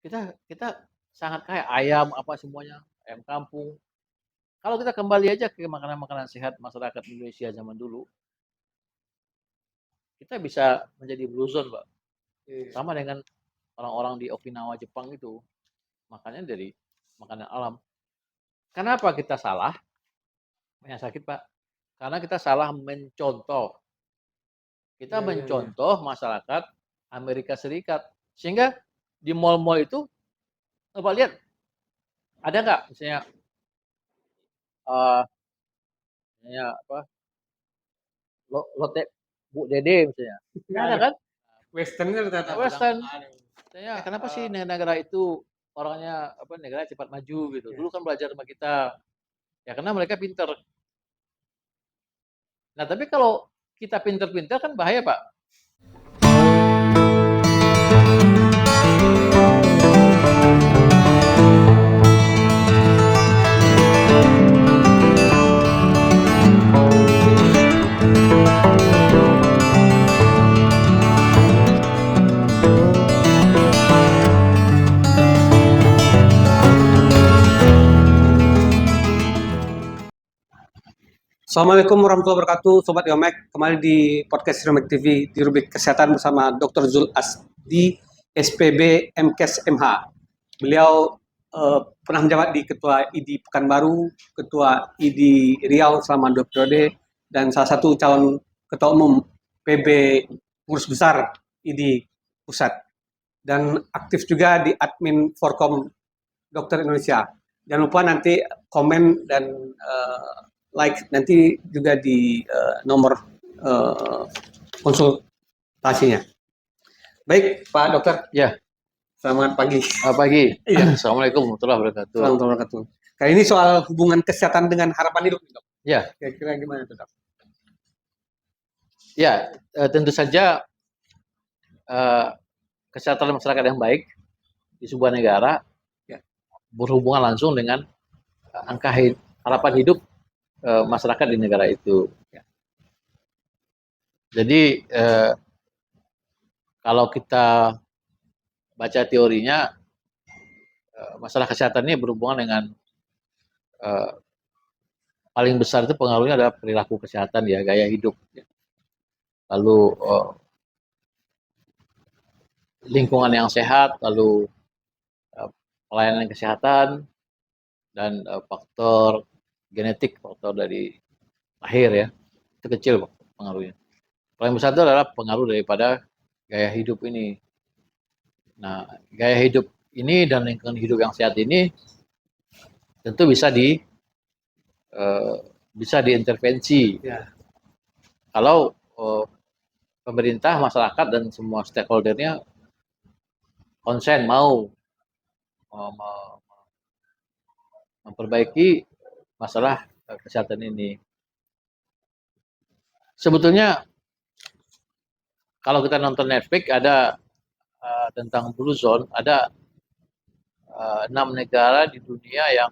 Kita kita sangat kaya, ayam apa semuanya, ayam kampung. Kalau kita kembali aja ke makanan-makanan sehat masyarakat Indonesia zaman dulu, kita bisa menjadi blue zone, Pak. Iya. Sama dengan orang-orang di Okinawa, Jepang itu, makannya dari makanan alam. Kenapa kita salah? Banyak sakit, Pak. Karena kita salah mencontoh. Kita Iya, iya, iya. mencontoh masyarakat Amerika Serikat. Sehingga di mall-mall itu, Bapak lihat, ada nggak misalnya, uh, misalnya apa, lotek Bu Dede misalnya. Nggak Nggak ada ada. kan? Westernnya Ya, rata-rata bilang, Western. ada. Misalnya, kenapa sih negara itu orangnya apa negara cepat maju gitu. Ya. Dulu kan belajar sama kita. Ya karena mereka pinter. Nah, tapi kalau kita pinter-pinter kan bahaya, Pak. Assalamualaikum warahmatullahi wabarakatuh, Sobat Yomek. Kembali di podcast Yomek TV di rubrik kesehatan bersama Dr. Zul Asdi, SPB MKes MH. Beliau pernah menjabat di Ketua ID Pekanbaru, Ketua ID Riau selama 2 periode, dan salah satu calon Ketua Umum PB Pengurus Besar ID Pusat. Dan aktif juga di admin Forkom Dokter Indonesia. Jangan lupa nanti komen dan like nanti juga di nomor konsultasinya. Baik, Pak Dokter. Ya. Selamat pagi. Pagi. Iya. Assalamualaikum warahmatullahi wabarakatuh. Assalamualaikum warahmatullahi wabarakatuh. Kali ini soal hubungan kesehatan dengan harapan hidup, Dok. Ya. Kira-kira gimana, Dok? Ya, tentu saja kesehatan masyarakat yang baik di sebuah negara Ya. berhubungan langsung dengan angka harapan hidup masyarakat di negara itu. Ya. Jadi kalau kita baca teorinya, masalah kesehatan ini berhubungan dengan paling besar itu pengaruhnya adalah perilaku kesehatan ya, gaya hidup. Lalu lingkungan yang sehat, lalu pelayanan kesehatan, dan faktor genetik, faktor dari lahir ya, itu kecil pengaruhnya. Paling besar itu adalah pengaruh daripada gaya hidup ini. Nah, gaya hidup ini dan lingkungan hidup yang sehat ini tentu bisa diintervensi. Ya. Kalau pemerintah, masyarakat dan semua stakeholdernya konsen mau memperbaiki masalah kesehatan ini. Sebetulnya kalau kita nonton Netflix ada tentang Blue Zone, ada 6 negara di dunia yang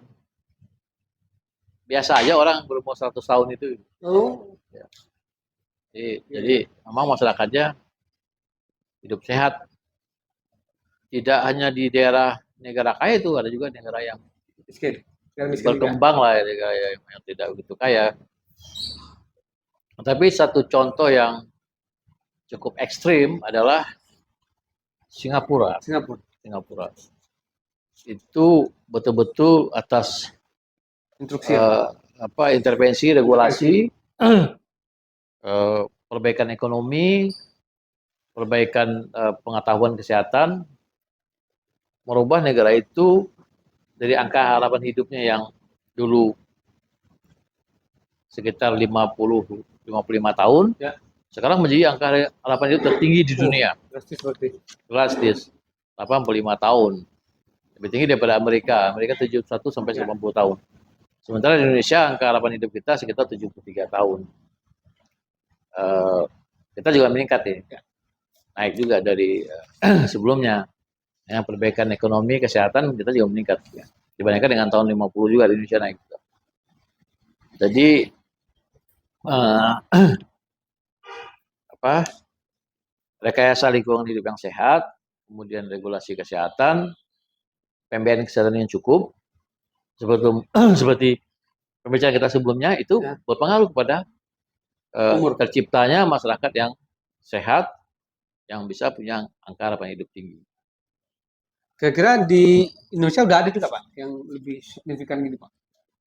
biasa aja orang berumur 100 tahun itu. Oh. Ya. Jadi memang masyarakatnya hidup sehat. Tidak hanya di daerah negara kaya itu, ada juga negara yang miskin berkembang juga lah, negara yang tidak begitu kaya. Tapi satu contoh yang cukup ekstrim adalah Singapura. Itu betul-betul atas instruksi intervensi regulasi, perbaikan ekonomi, perbaikan pengetahuan kesehatan, merubah negara itu dari angka harapan hidupnya yang dulu sekitar 50-55 tahun, ya, sekarang menjadi angka harapan hidup tertinggi di dunia. Drastis. 85 tahun. Lebih tinggi daripada Amerika. Amerika 71 sampai 90 tahun. Sementara di Indonesia angka harapan hidup kita sekitar 73 tahun. Kita juga meningkat ya. Naik juga dari sebelumnya. Yang perbaikan ekonomi, kesehatan kita juga meningkat. Ya. Dibandingkan dengan tahun 50 juga di Indonesia naik. Jadi rekayasa lingkungan hidup yang sehat, kemudian regulasi kesehatan, pembiayaan kesehatan yang cukup, seperti seperti pembicaraan kita sebelumnya itu Ya. berpengaruh kepada Umur. terciptanya masyarakat yang sehat, yang bisa punya angka harapan hidup tinggi. Kira-kira di Indonesia udah ada juga Pak yang lebih signifikan gitu Pak,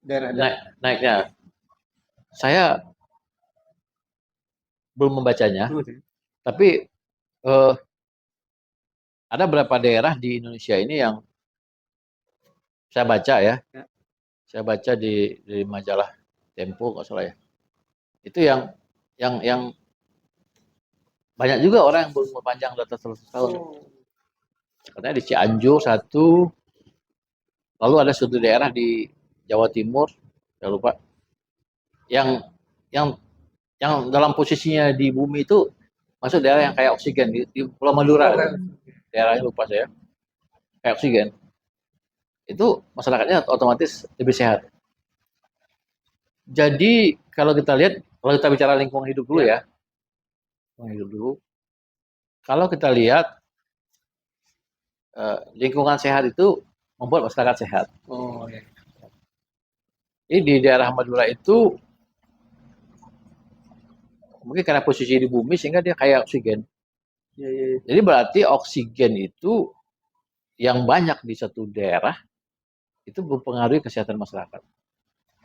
daerah-daerah. Naiknya, saya belum membacanya, tapi ada beberapa daerah di Indonesia ini yang saya baca ya, Ya. saya baca di majalah Tempo kalau salah ya. Itu yang banyak juga orang yang berumur panjang di atas 100 tahun. Katanya di Cianjur satu, lalu ada suatu daerah di Jawa Timur, saya lupa, yang yang yang dalam posisinya di bumi itu masuk daerah yang kayak oksigen di Pulau Madura. Daerahnya lupa saya, kayak oksigen. Itu masyarakatnya otomatis lebih sehat. Jadi kalau kita lihat, kalau kita bicara lingkungan hidup dulu ya, lingkungan hidup dulu. Kalau kita lihat lingkungan sehat itu membuat masyarakat sehat. Oh ya. Ini di daerah Madura itu mungkin karena posisi di bumi sehingga dia kayak oksigen. Ya, ya, ya. Jadi berarti oksigen itu yang banyak di satu daerah itu mempengaruhi kesehatan masyarakat.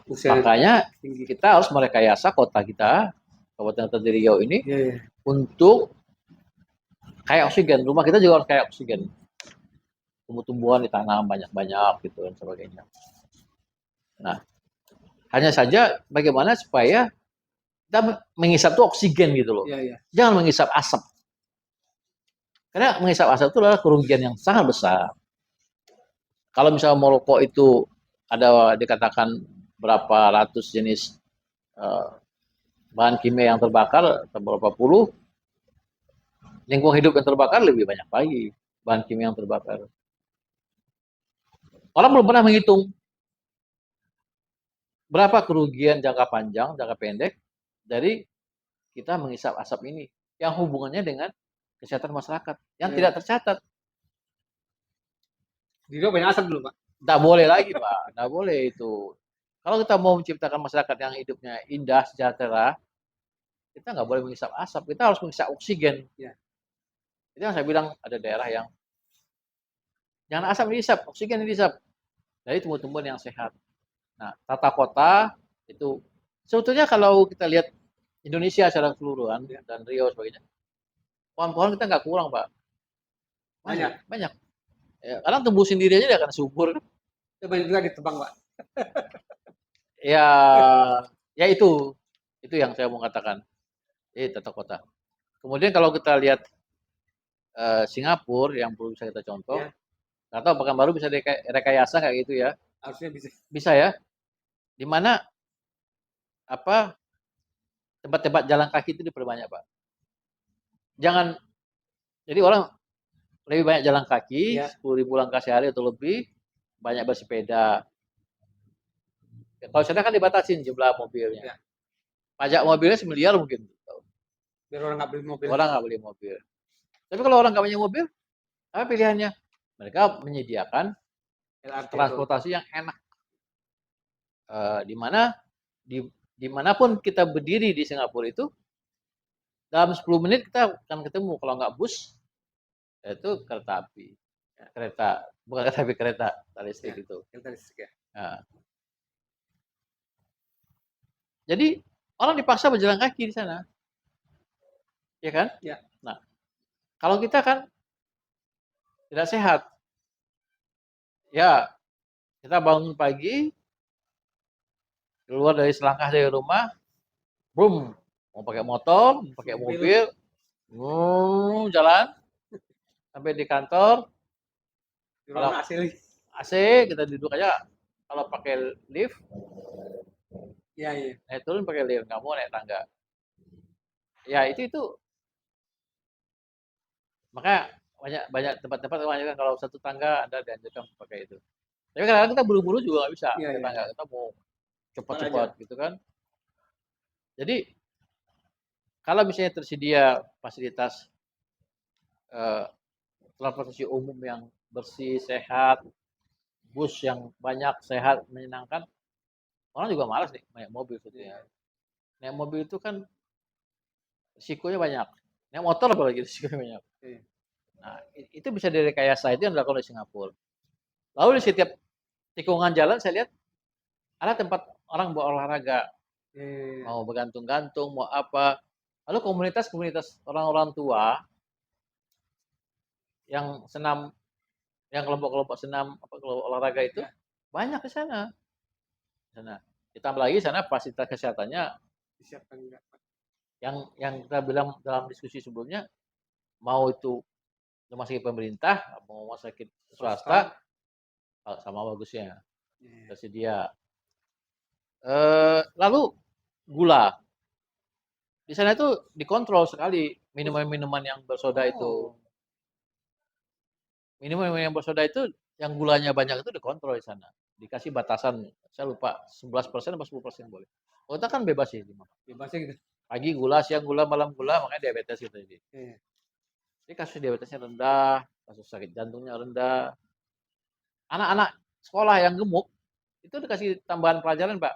Usia Makanya tinggi. kita harus merekayasa kota kita, Kabupaten Kota Riau ini, Ya, ya. untuk kayak oksigen. Rumah kita juga harus kayak oksigen. Tumbuh-tumbuhan ditanam banyak-banyak gitu dan sebagainya. Nah, hanya saja bagaimana supaya kita mengisap tuh oksigen gitu loh. Ya, ya. Jangan mengisap asap. Karena mengisap asap itu adalah kerugian yang sangat besar. Kalau misalnya merokok itu ada dikatakan berapa ratus jenis bahan kimia yang terbakar, atau berapa puluh, lingkungan hidup yang terbakar lebih banyak lagi bahan kimia yang terbakar. Orang belum pernah menghitung berapa kerugian jangka panjang, jangka pendek dari kita mengisap asap ini yang hubungannya dengan kesehatan masyarakat yang tidak tercatat. Di Riau banyak asap dulu Pak. Tidak boleh lagi Pak, tidak boleh itu. Kalau kita mau menciptakan masyarakat yang hidupnya indah, sejahtera, kita nggak boleh mengisap asap, kita harus mengisap oksigen. Ya. Itu yang saya bilang ada daerah yang jangan asap dihisap, oksigen dihisap dari tumbuh-tumbuhan yang sehat. Nah, tata kota itu sebetulnya kalau kita lihat Indonesia secara keseluruhan dan Riau sebagainya, pohon-pohon kita nggak kurang Pak. Banyak. Ya, kadang tumbuh sendiri aja dia akan subur. Ya, banyak juga ditebang Pak. Ya, ya itu yang saya mau katakan. Tata kota. Kemudian kalau kita lihat Singapura yang perlu bisa kita contoh, nggak tahu Pekanbaru bisa rekayasa kayak gitu ya? Harusnya bisa. Bisa ya. Di mana apa tempat-tempat jalan kaki itu diperbanyak Pak. Jangan, jadi orang lebih banyak jalan kaki, 10.000 langkah sehari atau lebih, banyak bersepeda. Ya, kalau sana kan dibatasin jumlah mobilnya. Pajak mobilnya 1 miliar mungkin. Biar orang nggak beli mobil. Orang nggak beli mobil. Tapi kalau orang nggak punya mobil, apa pilihannya? Mereka menyediakan LRT transportasi yang enak. Di mana dimanapun kita berdiri di Singapura itu, dalam 10 menit kita akan ketemu. Kalau nggak bus, itu kereta api. Bukan kereta api, kereta listrik itu. Kereta listrik ya. Nah, jadi orang dipaksa berjalan kaki di sana. Ya kan? Ya. Nah, kalau kita kan tidak sehat. Ya, kita bangun pagi, keluar dari selangkah dari rumah, boom, mau pakai motor, mau pakai mobil, jalan sampai di kantor. Kalau AC kita duduk aja. Kalau pakai lift, naik turun pakai lift, nggak mau naik tangga. Ya itu. Maka banyak tempat-tempat kan kalau satu tangga Anda dianjurkan pakai itu. Tapi kadang-kadang kita buru-buru juga nggak bisa naik tangga. Kita mau cepat-cepat gitu kan. Jadi kalau misalnya tersedia fasilitas transportasi umum yang bersih, sehat, bus yang banyak, sehat, menyenangkan, orang juga malas nih naik mobil sebetulnya. Naik mobil itu kan risikonya banyak. Naik motor apalagi risikonya banyak. Iya. Nah, itu bisa direkayasa, itu yang dilakukan di Singapura. Lalu di setiap tikungan jalan saya lihat ada tempat orang buat olahraga, Iya. mau bergantung-gantung, mau apa. Lalu komunitas-komunitas orang-orang tua yang senam, yang kelompok-kelompok senam, apa kelompok olahraga itu Ya, banyak di sana. Sana. Ditambah lagi sana fasilitas kesehatannya disiapkan juga. yang kita bilang dalam diskusi sebelumnya, mau itu rumah sakit pemerintah, mau rumah sakit swasta, sama bagusnya Iya. tersedia. Lalu gula. Di sana itu dikontrol sekali minuman-minuman yang bersoda itu. Oh, Minuman yang bersoda itu yang gulanya banyak itu dikontrol di sana. Dikasih batasan, saya lupa 11% atau 10% boleh. Kalau kita kan bebas sih. bebasnya gitu. Pagi gula, siang gula, malam gula, makanya diabetes gitu. Iya. Jadi kasus diabetesnya rendah, kasus sakit jantungnya rendah. Anak-anak sekolah yang gemuk itu dikasih tambahan pelajaran, Pak.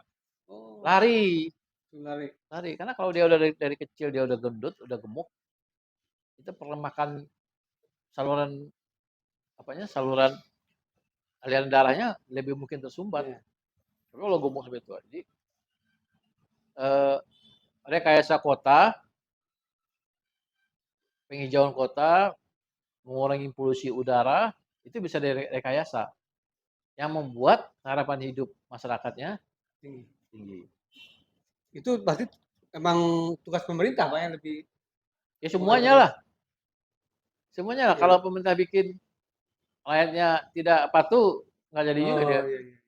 Oh, Lari, menarik. lari. Karena kalau dia udah dari kecil dia udah gendut, udah gemuk, itu perlu makan saluran saluran aliran darahnya lebih mungkin tersumbat. Iya. Tapi kalau gemuk seperti itu, jadi eh, rekayasa kota, penghijauan kota, mengurangi polusi udara, itu bisa direkayasa. Yang membuat harapan hidup masyarakatnya Tinggi. tinggi. Itu pasti emang tugas pemerintah Pak yang lebih Ya bukan semuanya lah, pemerintah. semuanya lah. Iya. Kalau pemerintah bikin rakyatnya tidak patuh, nggak jadi juga dia. Oh, iya, iya.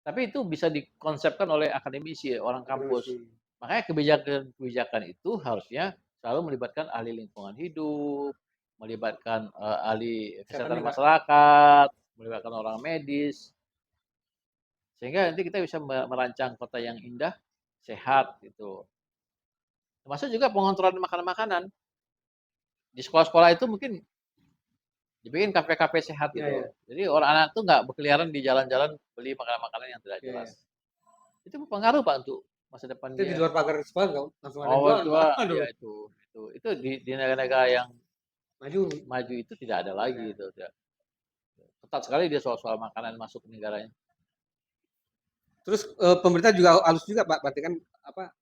Tapi itu bisa dikonsepkan oleh akademisi, orang kampus. Akademisi. Makanya kebijakan-kebijakan itu harusnya selalu melibatkan ahli lingkungan hidup, melibatkan ahli Kesehatan kesehatan juga. masyarakat, melibatkan orang medis, sehingga nanti kita bisa merancang kota yang indah, sehat gitu. Termasuk juga pengontrolan makanan-makanan. Di sekolah-sekolah itu mungkin dibikin kafe-kafe sehat Iya, gitu. iya. Jadi orang anak tuh nggak berkeliaran di jalan-jalan beli makanan-makanan yang tidak Iya, jelas. iya. Itu berpengaruh Pak untuk masa depan Itu di dia. luar pagar sekolah nggak langsung ada yang Oh jualan itu Pak. ya Aduh, itu di negara-negara yang maju. maju itu tidak ada lagi Nah, itu. Ketat sekali dia soal-soal makanan masuk ke negaranya. terus pemerintah juga harus juga Pak, berarti kan apa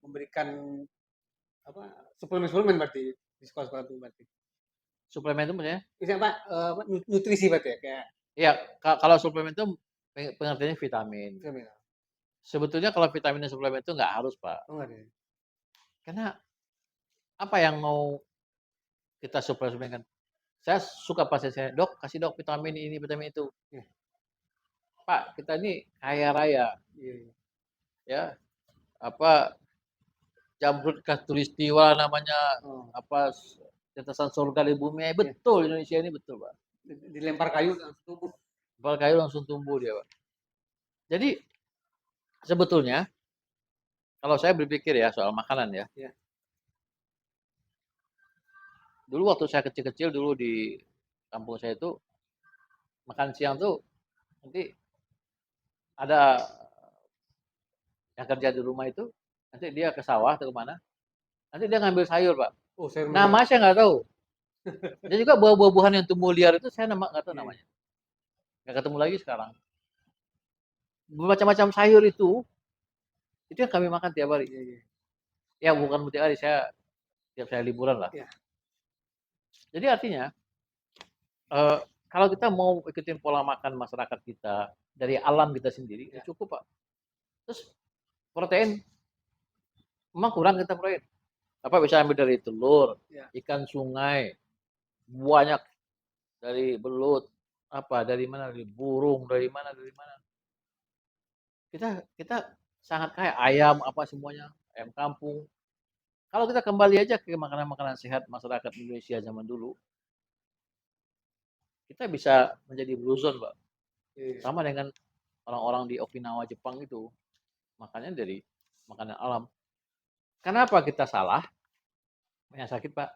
memberikan apa suplemen-suplemen berarti di sekolah-sekolah itu berarti. Suplemen itu maksudnya? Misalnya Pak, nutrisi berarti ya kayak Iya, kalau suplemen itu pengertiannya vitamin. suplemen. Sebetulnya kalau vitamin dan suplemen itu nggak harus Pak. Oh, enggak ada. Ya? Karena apa yang mau kita suplemenkan? Saya suka pasien saya, dok kasih dok vitamin ini, vitamin itu. Iya, Pak, kita ini kaya raya, iya, iya. ya. Apa jamrut khatulistiwa namanya Oh, apa tetesan surga di bumi. iya. Betul Indonesia ini betul, Pak. Dilempar kayu langsung tumbuh. Kepala kayu langsung tumbuh dia, Pak. Jadi sebetulnya kalau saya berpikir ya soal makanan ya. Iya. Dulu waktu saya kecil-kecil dulu di kampung saya itu makan siang tuh nanti ada yang kerja di rumah itu nanti dia ke sawah atau kemana nanti dia ngambil sayur Pak. Oh, sayur mayur. Nama saya nggak tahu. Dan juga buah-buahan yang tumbuh liar itu saya nggak tahu Iya, namanya. Nggak ketemu lagi sekarang. Bermacam-macam sayur itu yang kami makan tiap hari. iya, iya. Ya bukan tiap hari, tiap saya liburan lah. Iya. Jadi artinya eh, kalau kita mau ikutin pola makan masyarakat kita dari alam kita sendiri, Iya. ya cukup Pak. Terus protein, memang kurang kita protein. Apa bisa ambil dari telur, Iya. ikan sungai, banyak dari belut, apa dari mana, dari burung, dari mana, dari mana. Kita sangat kaya, ayam apa semuanya, ayam kampung. Kalau kita kembali aja ke makanan-makanan sehat masyarakat Indonesia zaman dulu, kita bisa menjadi bluzon, Pak. Iya. Sama dengan orang-orang di Okinawa, Jepang itu, makannya dari makanan alam. Kenapa kita salah? Banyak sakit, Pak.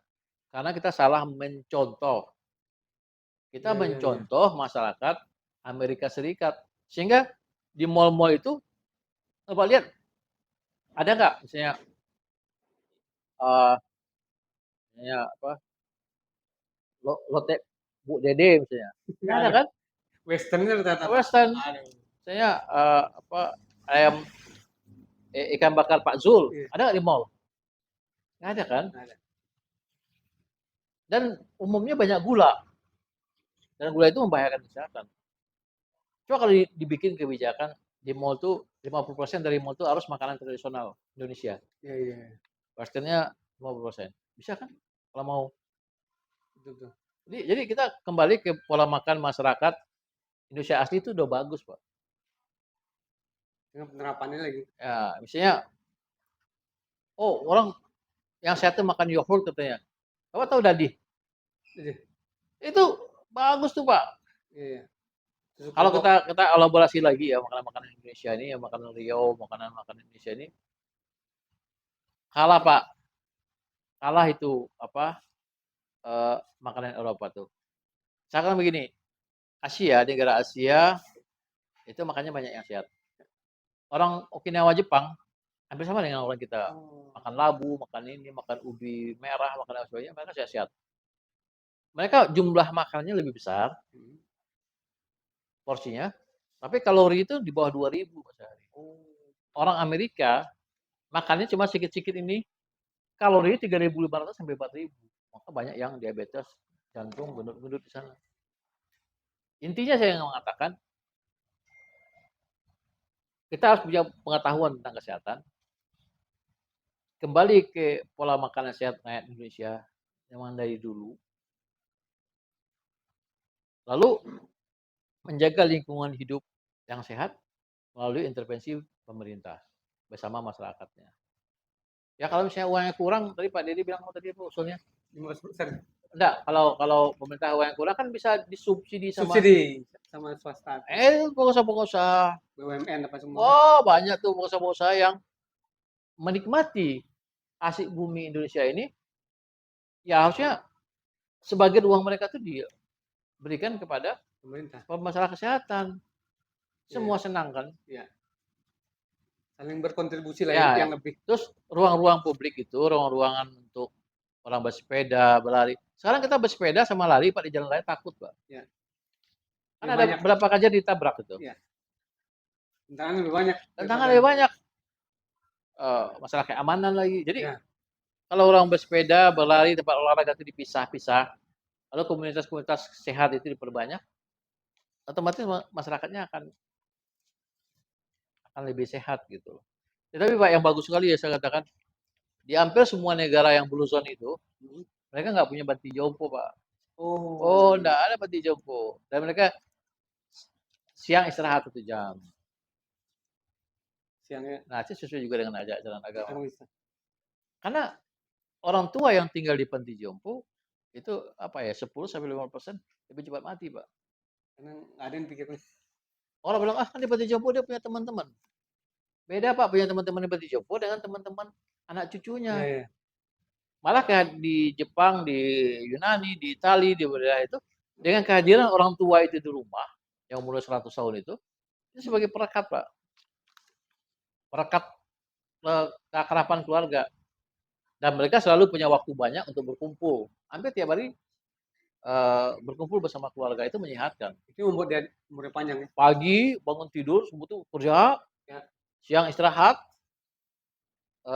Karena kita salah mencontoh. Kita Iya, iya, iya. mencontoh masyarakat Amerika Serikat. Sehingga di mall-mall itu, coba lihat, ada nggak misalnya, eh, misalnya apa, lotek Bu Dede misalnya. Nggak ada Ada. kan? Westernnya rata-rata Pak. Western, Ada. misalnya apa, ayam ikan bakar Pak Zul, Iya, ada nggak di mall? Nggak ada kan? ada. Dan umumnya banyak gula, dan gula itu membahayakan kesehatan. Coba kalau dibikin kebijakan di mall tuh 50% dari mall tuh harus makanan tradisional Indonesia. Iya, iya. Westernnya 50%. Bisa kan? Kalau mau. Betul, betul. Jadi kita kembali ke pola makan masyarakat Indonesia asli itu udah bagus, Pak. Dengan penerapannya lagi. Ya, misalnya, oh orang yang sehat tuh makan yogurt katanya. Kamu tahu Dadi? Iya, Itu bagus tuh, Pak. iya. Susu Kalau kobok. kita elaborasi lagi ya makanan-makanan Indonesia ini, ya makanan Riau, makanan-makanan Indonesia ini kalah, Pak. Kalah itu apa? Makanan Eropa tuh. Misalkan begini, Asia, negara Asia itu makannya banyak yang sehat. Orang Okinawa Jepang hampir sama dengan orang kita. Oh. Makan labu, makan ini, makan ubi merah, makan apa sebagainya, mereka sehat-sehat. Mereka jumlah makannya lebih besar Hmm. porsinya, tapi kalori itu di bawah 2000 sehari. Oh. Orang Amerika makannya cuma sedikit-sedikit ini, kalorinya 3.500 sampai 4.000. Maka banyak yang diabetes, jantung, gendut-gendut di sana. Intinya saya mengatakan, kita harus punya pengetahuan tentang kesehatan, kembali ke pola makanan sehat rakyat Indonesia yang dari dulu, lalu menjaga lingkungan hidup yang sehat melalui intervensi pemerintah bersama masyarakatnya. Ya kalau misalnya uangnya kurang, tadi Pak Dedi bilang tadi apa usulnya? 15%. Enggak, kalau pemerintah uangnya kurang kan bisa disubsidi sama Subsidi sama swasta. pengusaha-pengusaha. BUMN apa semua. Wah, banyak tuh pengusaha-pengusaha yang menikmati asik bumi Indonesia ini, ya harusnya sebagian uang mereka tuh diberikan kepada Pemerintah. masalah kesehatan. Semua Iya, senang kan? iya. Saling berkontribusi lah Ya, yang lebih. terus ruang-ruang publik itu, ruang-ruangan untuk orang bersepeda, berlari. Sekarang kita bersepeda sama lari, Pak, di jalan raya takut, Pak. Ya. Kan Lebih ada banyak. berapa kejadian ditabrak itu. Ya. Tantangan lebih banyak. Tantangan lebih banyak. Masalah keamanan lagi. Jadi Ya. kalau orang bersepeda, berlari, tempat olahraga itu dipisah-pisah, lalu komunitas-komunitas sehat itu diperbanyak, otomatis masyarakatnya akan lebih sehat gitu. Ya, tapi Pak, yang bagus sekali ya saya katakan, di hampir semua negara yang blue zone itu, mereka nggak punya panti jompo, Pak. Oh. Oh, nggak ada panti jompo. Dan mereka siang istirahat 1 jam. Siangnya. Nah, itu sesuai juga dengan ajaran agama. Bisa. Karena orang tua yang tinggal di panti jompo itu apa ya 10-15% lebih cepat mati, Pak. Karena nggak ada yang pikirnya. Orang bilang ah kan di panti jompo dia punya teman-teman. Beda Pak punya teman-teman di panti jompo dengan teman-teman anak cucunya. Ya, ya. Malah kayak di Jepang, di Yunani, di Itali, di daerah itu dengan kehadiran orang tua itu di rumah yang umur 100 tahun itu sebagai perekat, Pak. Perekat keakraban keluarga. Dan mereka selalu punya waktu banyak untuk berkumpul. Hampir tiap hari berkumpul bersama keluarga itu menyehatkan. Itu membuat dia umurnya panjang ya. Pagi bangun tidur, semua tuh kerja, Ya. siang istirahat,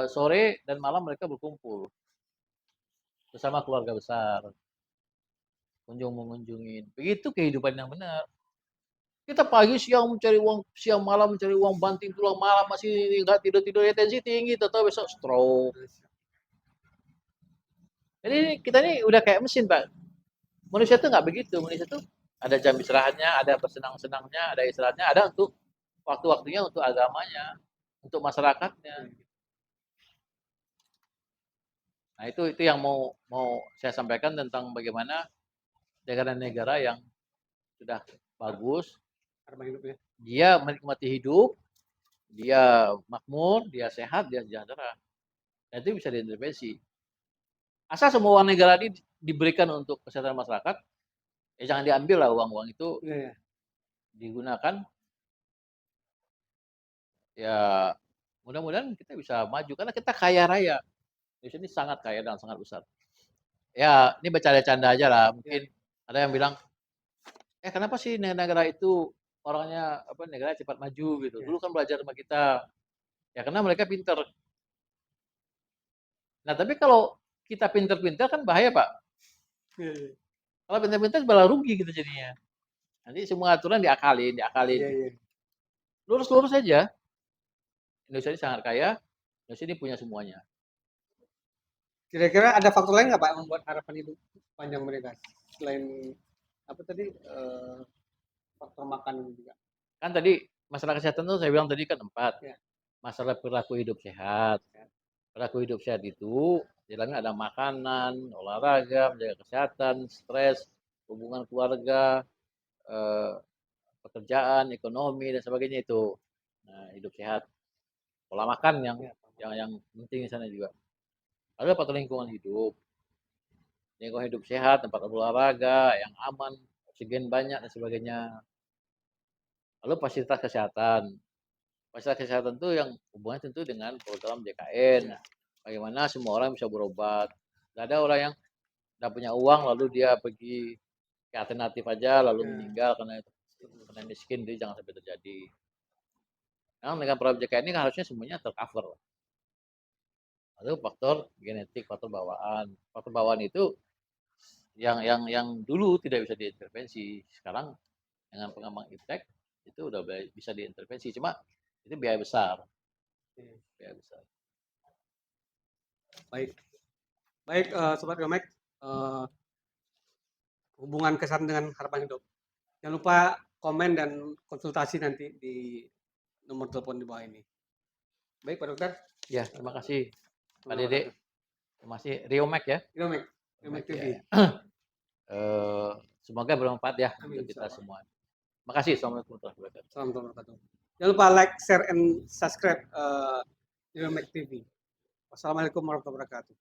sore dan malam mereka berkumpul bersama keluarga besar, kunjung mengunjungin. Begitu kehidupan yang benar. Kita pagi siang mencari uang, siang malam mencari uang, banting tulang malam masih nggak tidur tidur, tensi tinggi, tahu besok stroke. Jadi kita ini udah kayak mesin, Pak. Manusia tuh nggak begitu. Manusia tuh ada jam istirahatnya, ada bersenang-senangnya, ada istirahatnya, ada untuk waktu-waktunya untuk agamanya, untuk masyarakatnya. Nah, itu yang mau saya sampaikan tentang bagaimana negara-negara yang sudah bagus, dia menikmati hidup, dia makmur, dia sehat, dia sejahtera. Dan itu bisa diintervensi. Asal semua uang negara ini diberikan untuk kesehatan masyarakat, jangan diambil lah uang-uang itu. Ya, ya. digunakan, ya mudah-mudahan kita bisa maju karena kita kaya raya. Indonesia ini sangat kaya dan sangat besar. Ya, ini bercanda-canda aja lah. Mungkin ada yang bilang, kenapa sih negara itu orangnya apa negara cepat maju gitu. Dulu kan belajar sama kita. Ya karena mereka pinter. Nah, tapi kalau kita pinter-pinter kan bahaya, Pak. Iya, iya. Kalau pinter-pinter malah rugi gitu jadinya. Nanti semua aturan diakalin, diakalin. Iya, iya. Lurus-lurus aja. Indonesia ini sangat kaya. Indonesia ini punya semuanya. Kira-kira ada faktor lain nggak Pak yang membuat harapan hidup panjang mereka selain apa tadi faktor makan juga? Kan tadi masalah kesehatan tuh saya bilang tadi kan 4. Ya. Masalah perilaku hidup sehat. Perilaku hidup sehat itu di dalamnya ada makanan, olahraga, menjaga kesehatan, stres, hubungan keluarga, eh, pekerjaan, ekonomi dan sebagainya itu. Nah, hidup sehat. Pola makan yang penting di sana juga. Ada faktor lingkungan hidup. Lingkungan hidup sehat, tempat olahraga yang aman, oksigen banyak dan sebagainya. Lalu fasilitas kesehatan. Fasilitas kesehatan itu yang hubungannya tentu dengan program JKN. Bagaimana semua orang bisa berobat. Tidak ada orang yang tidak punya uang lalu dia pergi ke alternatif aja lalu meninggal karena miskin, itu jangan sampai terjadi. Nah, dengan program JKN ini harusnya semuanya tercover. Lalu faktor genetik, faktor bawaan. Faktor bawaan itu yang dulu tidak bisa diintervensi. Sekarang dengan pengembang iptek itu udah bisa diintervensi. Cuma itu biaya besar. Biaya besar. Baik, baik Sobat Gomek, hubungan kesehatan dengan harapan hidup. Jangan lupa komen dan konsultasi nanti di nomor telepon di bawah ini. Baik Pak Dokter. Ya, terima kasih Pak Dede. Terima kasih Riomek ya. Riomek TV. Ya. Semoga bermanfaat ya untuk kita semua. Terima kasih. Assalamualaikum warahmatullahi wabarakatuh. Salam wabarakatuh. Jangan lupa like, share, and subscribe Riomek TV. Wassalamualaikum warahmatullahi wabarakatuh.